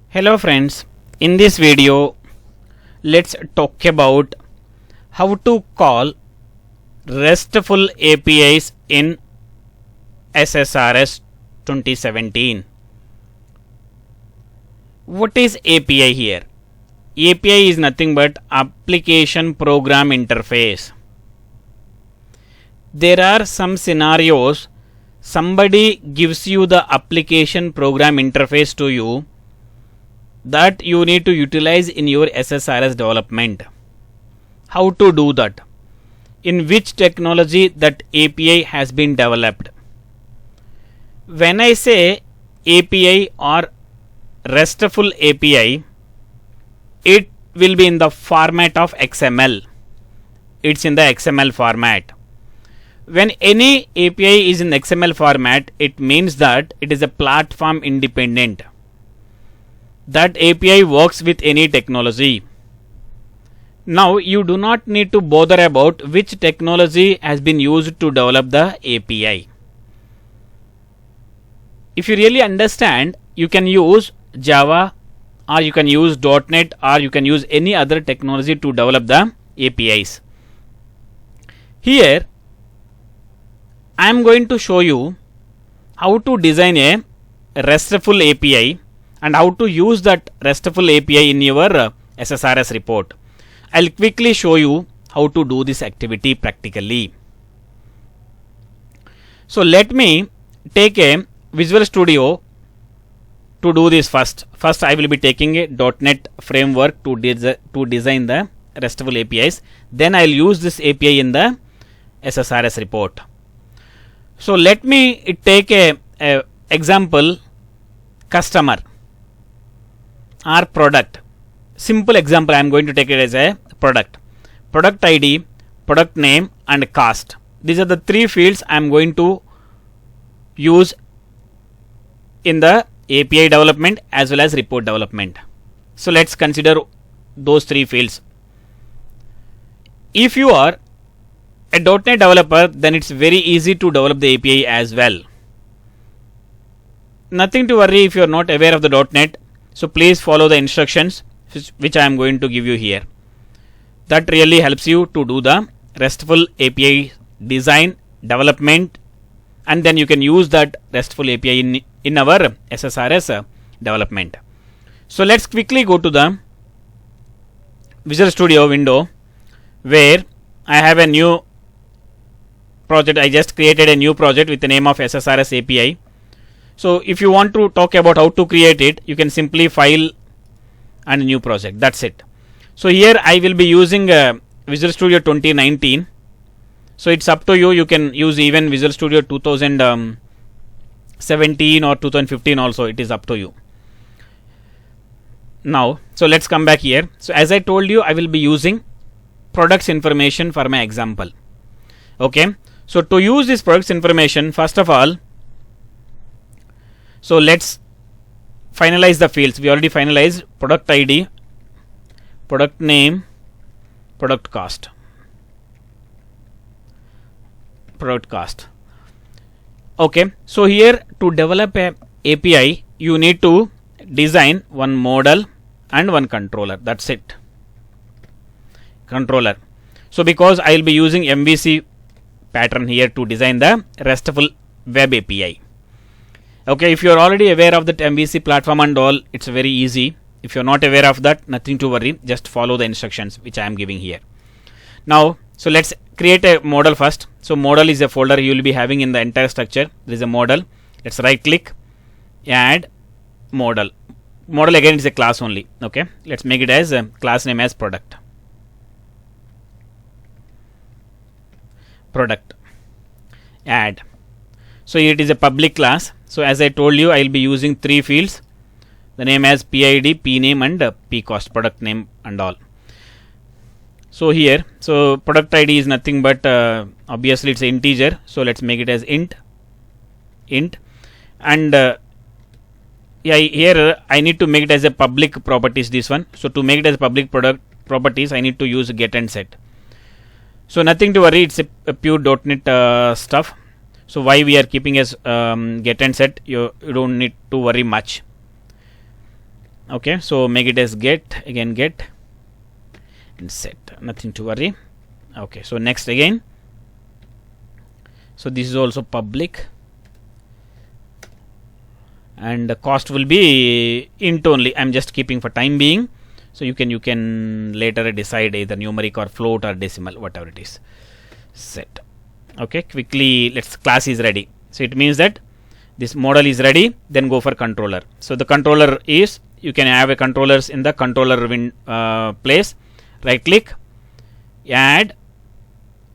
Hello friends, in this video let's talk about how to call RESTful APIs in SSRS 2017. What is API here? API is nothing but application program interface. There are some scenarios somebody gives you the application program interface to you that you need to utilize in your SSRS development. How to do that? In which technology that API has been developed? When I say API or RESTful API, it will be in the format of XML. It's in the XML format. When any API is in XML format, it means that it is a platform independent. That API works with any technology. Now you do not need to bother about which technology has been used to develop the API. If you really understand, you can use Java or you can use .NET or you can use any other technology to develop the APIs. Here I am going to show you how to design a RESTful API and how to use that RESTful API in your SSRS report. I'll quickly show you how to do this activity practically. So let me take a Visual Studio to do this first. First I will be taking a .NET framework to design the RESTful APIs. Then I'll use this API in the SSRS report. So let me take a example customer or product. Simple example, I am going to take it as a product. Product ID, product name and cost. These are the three fields I am going to use in the API development as well as report development. So let's consider those three fields. If you are a .NET developer, then it's very easy to develop the API as well. Nothing to worry if you are not aware of the .NET. So please follow the instructions which I am going to give you here. That really helps you to do the RESTful API design, development, and then you can use that RESTful API in our SSRS development. So let's quickly go to the Visual Studio window where I have a new project. I just created a new project with the name of SSRS API. So if you want to talk about how to create it, you can simply file and new project. That's it. So here I will be using Visual Studio 2019. So it's up to you. You can use even Visual Studio 2017 or 2015 also. It is up to you. Now, so let's come back here. So as I told you, I will be using products information for my example. Okay. So to use this products information, first of all, so let's finalize the fields. We already finalized product ID, product name, product cost. Product cost. Okay. So here to develop a API, you need to design one model and one controller. That's it. Controller. So because I will be using MVC pattern here to design the RESTful web API. Okay, if you are already aware of that MVC platform and all, it's very easy. If you are not aware of that, nothing to worry. Just follow the instructions which I am giving here. Now, so let's create a model first. So model is a folder you will be having in the entire structure. There is a model. Let's right click, add model. Model again is a class only. Okay, let's make it as a class name as product. Product. Add. So it is a public class. So as I told you, I will be using three fields. The name as PID, PName and PCost, product name and all. So here, so product ID is nothing but obviously it's an integer. So let's make it as int. And yeah, here I need to make it as a public properties, this one. So to make it as public product properties, I need to use get and set. So nothing to worry, it's a pure .NET stuff. So why we are keeping as get and set, you don't need to worry much. Okay, so make it as get, again get and set, nothing to worry. Okay, so next again, so this is also public, and the cost will be int only. I'm just keeping for time being, so you can later decide either numeric or float or decimal, whatever it is. Set. Okay, quickly, let's class is ready, so it means that this model is ready. Then go for controller. So the controller is, you can have a controllers in the controller place. Right click, add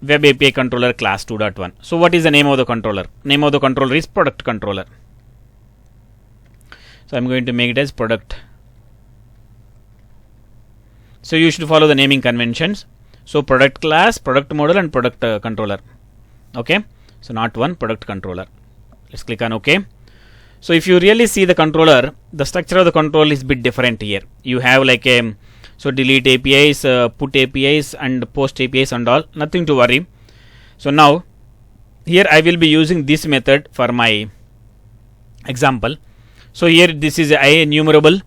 web API controller class 2.1. So what is the name of the controller? Name of the controller is product controller. So I'm going to make it as product. So you should follow the naming conventions. So product class, product model, and product controller. Okay, so not one, product controller. Let's click on OK. So if you really see the controller, the structure of the control is a bit different here. You have like a, so delete APIs, put APIs, and post APIs and all, nothing to worry. So now here I will be using this method for my example. So here this is a enumerable.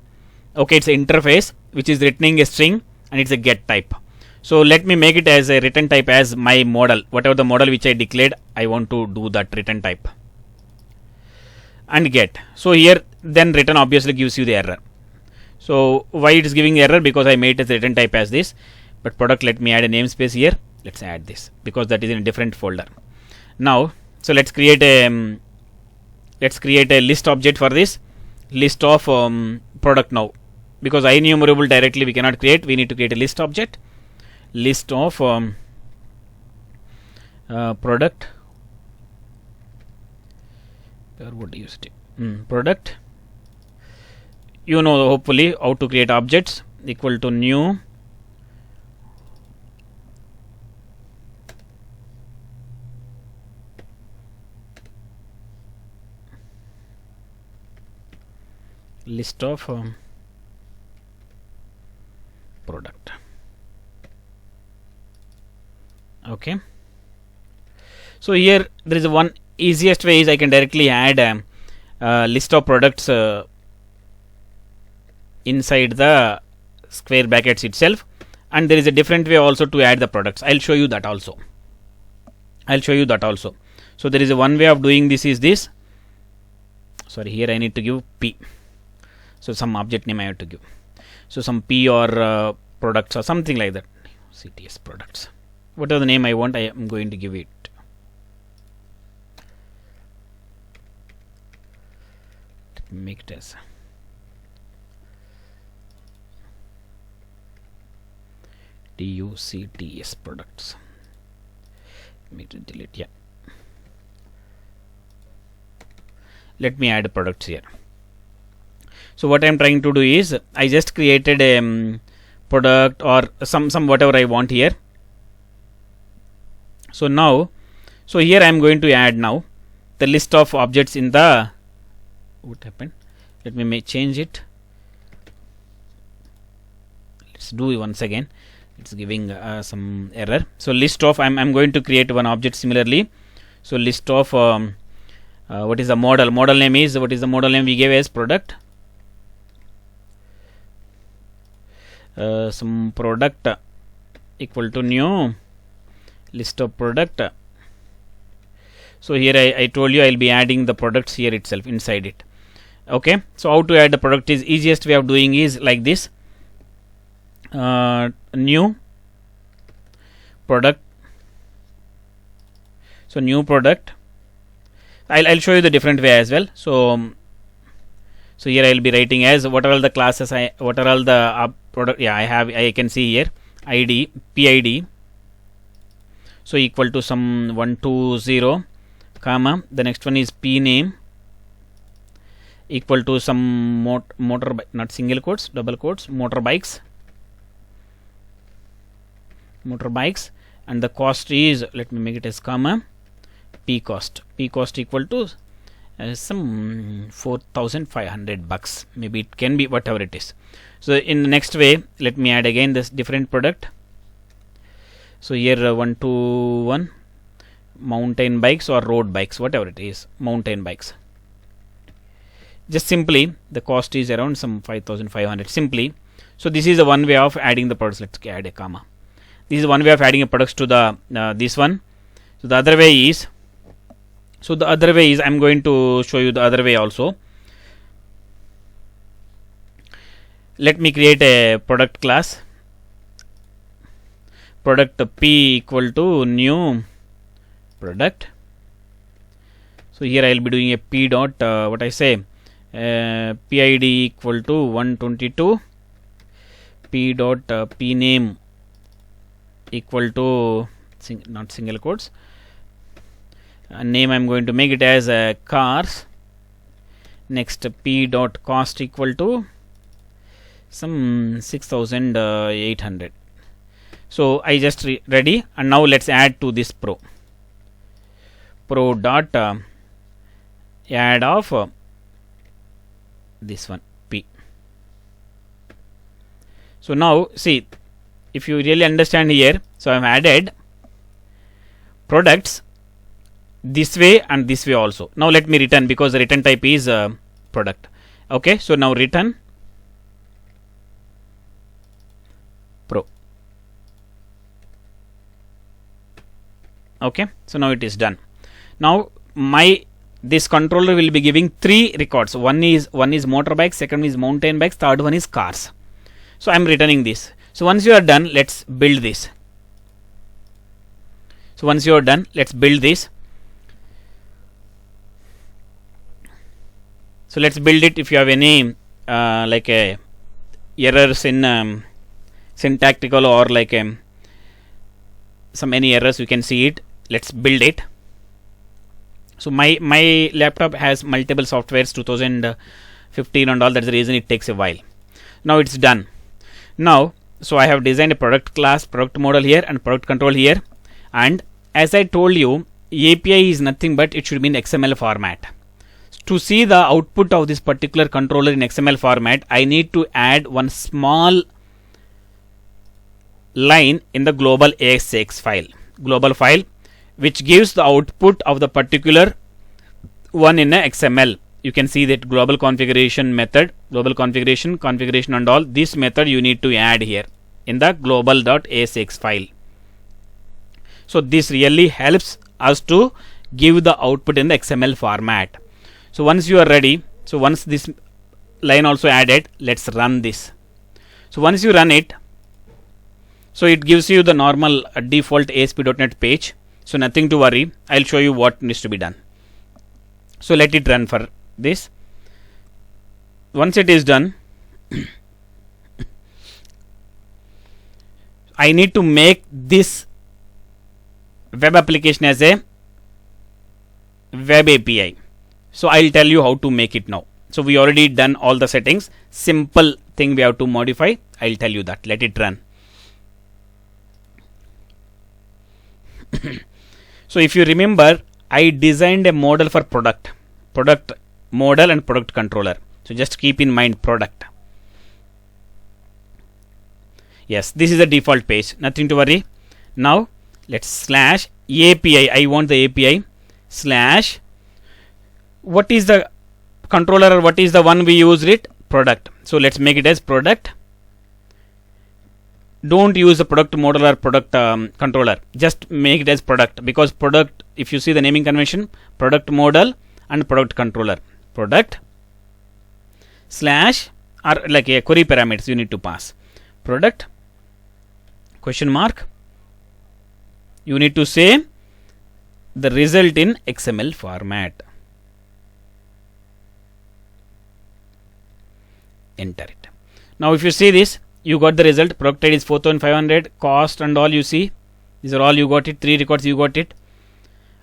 Okay, it's an interface which is returning a string, and it's a get type. So let me make it as a return type as my model. Whatever the model which I declared, I want to do that return type. And get. So here then return obviously gives you the error. So why it is giving error? Because I made it as return type as this. But product, let me add a namespace here. Let's add this because that is in a different folder. Now, so let's create a list object for this list of product now. Because enumerable directly we cannot create, we need to create a list object. List of product. What do you say? Product. You know hopefully how to create objects. Equal to new list of product. Okay, so here there is one easiest way is I can directly add a list of products inside the square brackets itself, and there is a different way also to add the products. I'll show you that also. So there is a one way of doing this is this. Sorry, here I need to give P. So some object name I have to give. So some P or products or something like that. CTS products. Whatever the name I want, I am going to give it. Make it as DUCTS products. Let me delete. Yeah. Let me add products here. So what I am trying to do is I just created a product or some whatever I want here. So now, so here I am going to add now the list of objects in the, what happened? Let me change it. Let's do it once again. It's giving some error. So list of, I'm going to create one object similarly. So list of what is the model? Model name is, what is the model name we gave as product? Some product equal to new list of product. So here I told you I'll be adding the products here itself inside it. Okay, so how to add the product is easiest way of doing is like this. New product. So new product. I'll show you the different way as well. So here I'll be writing as what are all the classes what are all the product. Yeah, I can see here ID PID. So equal to some 120 comma. The next one is P name equal to some motor not single quotes, double quotes, motorbikes, and the cost is, let me make it as comma, P cost equal to some 4,500 bucks. Maybe it can be whatever it is. So in the next way, let me add again this different product. So here 121 mountain bikes or road bikes, whatever it is, mountain bikes just simply the cost is around some 5500 simply. So this is the one way of adding the products. Let's add a comma. This is one way of adding a products to the this one. So the other way is, I'm going to show you the other way also. Let me create a product class. Product p equal to new product. So here I will be doing a p dot PID equal to 122, p dot p name equal to not single quotes, name I'm going to make it as cars. Next p dot cost equal to some 6800. So I just ready, and now let's add to this pro dot add of this one p. So now see, if you really understand here, so I have added products this way and this way also. Now let me return, because the return type is product. Okay, so now return pro. Okay, so now it is done. Now this controller will be giving 3 records. One is motorbike, second is mountain bikes, third one is cars. So I am returning this. So once you are done, let's build this. So once you are done, let's build this. So let's build it. If you have any like a errors in syntactical or like some any errors, you can see it. Let's build it. So my laptop has multiple softwares, 2015 and all. That's the reason it takes a while. Now it's done. Now, so I have designed a product class, product model here, and product control here. And as I told you, API is nothing but it should be in XML format. To see the output of this particular controller in XML format, I need to add one small line in the global ASX file, global file, which gives the output of the particular one in a XML. You can see that global configuration method, global configuration and all. This method you need to add here in the global.asx file. So this really helps us to give the output in the XML format. So once you are ready, so once this line also added, let's run this. So once you run it, so it gives you the normal default ASP.NET page. So nothing to worry. I'll show you what needs to be done. So let it run for this. Once it is done, I need to make this web application as a web API. So I'll tell you how to make it now. So we already done all the settings. Simple thing we have to modify. I'll tell you that. Let it run. So if you remember, I designed a model for product model and product controller. So just keep in mind product. Yes, this is the default page. Nothing to worry. Now let's slash API. I want the API slash. What is the controller or what is the one we used it? Product. So let's make it as product. Don't use the product model or product controller. Just make it as product, because product, if you see the naming convention, product model and product controller. Product slash or like a query parameters you need to pass. Product question mark. You need to say the result in XML format. Enter it. Now if you see this, you got the result. Product ID is 4500, cost and all you see. These are all you got it. 3 records you got it.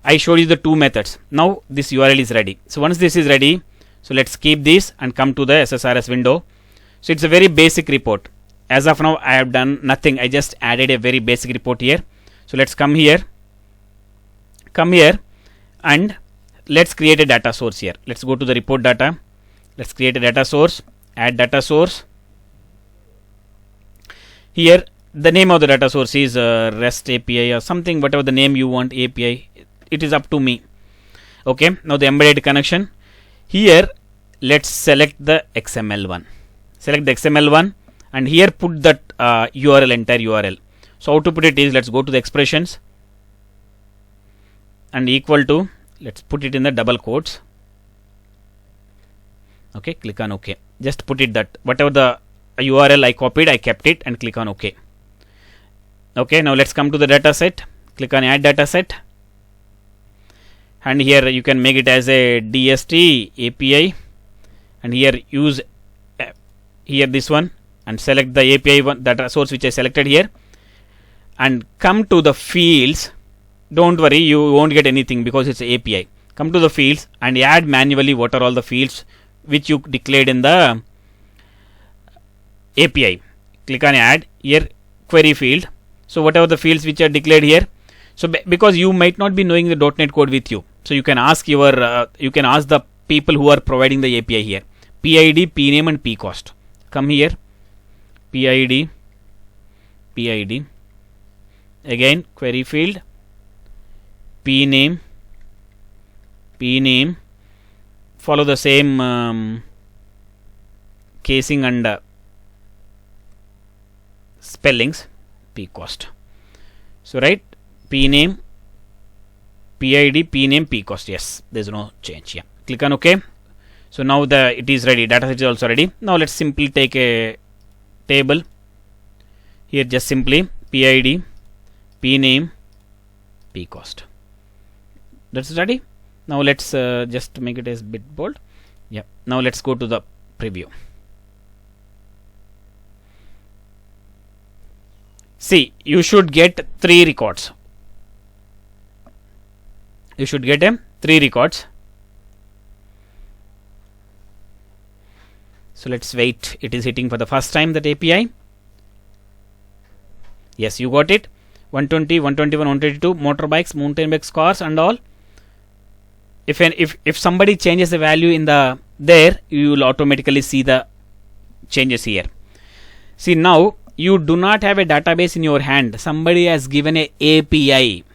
I showed you the 2 methods. Now this URL is ready. So once this is ready, so let's keep this and come to the SSRS window. So it's a very basic report. As of now, I have done nothing. I just added a very basic report here. So let's come here. And let's create a data source here. Let's go to the report data. Let's create a data source. Add data source. Here the name of the data source is REST API or something, whatever the name you want, API. It is up to me. Okay, now the embedded connection. Here let's select the XML one. Select the XML one and here put that URL, entire URL. So how to put it is, let's go to the expressions and equal to, let's put it in the double quotes. Okay, click on OK. Just put it that whatever the URL I copied, I kept it and click on OK. Okay, now let's come to the dataset. Click on add dataset. And here you can make it as a DST API. And here use here this one and select the API one, data source which I selected here. And come to the fields. Don't worry, you won't get anything because it's API. Come to the fields and add manually what are all the fields which you declared in the API. Click on add, here query field. So whatever the fields which are declared here. So because you might not be knowing the .NET code with you, so you can ask your you can ask the people who are providing the API here. PID, PName and PCost. Come here, PID, again query field, PName, follow the same casing and spellings, PCost. So right, PName, PID, PName, PCost. Yes, there's no change. Yeah, click on OK. So now it is ready. Dataset is also ready. Now let's simply take a table. Here just simply PID, PName, PCost. That's ready. Now let's just make it as bit bold. Yeah. Now let's go to the preview. See, you should get 3 records. You should get 3 records. So let's wait. It is hitting for the first time, that API. Yes, you got it. 120, 121, 122 motorbikes, mountain bikes, cars and all. If somebody changes the value in the there, you will automatically see the changes here. See, now you do not have a database in your hand. Somebody has given a API.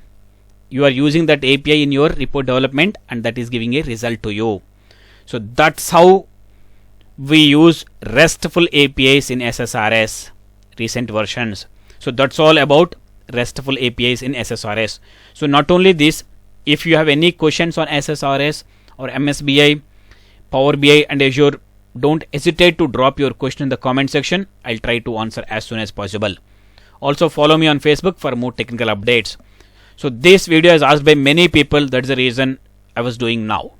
You are using that API in your report development and that is giving a result to you. So that's how we use RESTful APIs in SSRS recent versions. So that's all about RESTful APIs in SSRS. So not only this, if you have any questions on SSRS or MSBI, Power BI and Azure, don't hesitate to drop your question in the comment section. I'll try to answer as soon as possible. Also follow me on Facebook for more technical updates. So this video is asked by many people. That's the reason I was doing now.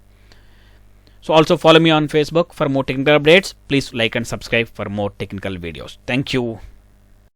So also follow me on Facebook for more technical updates. Please like and subscribe for more technical videos. Thank you.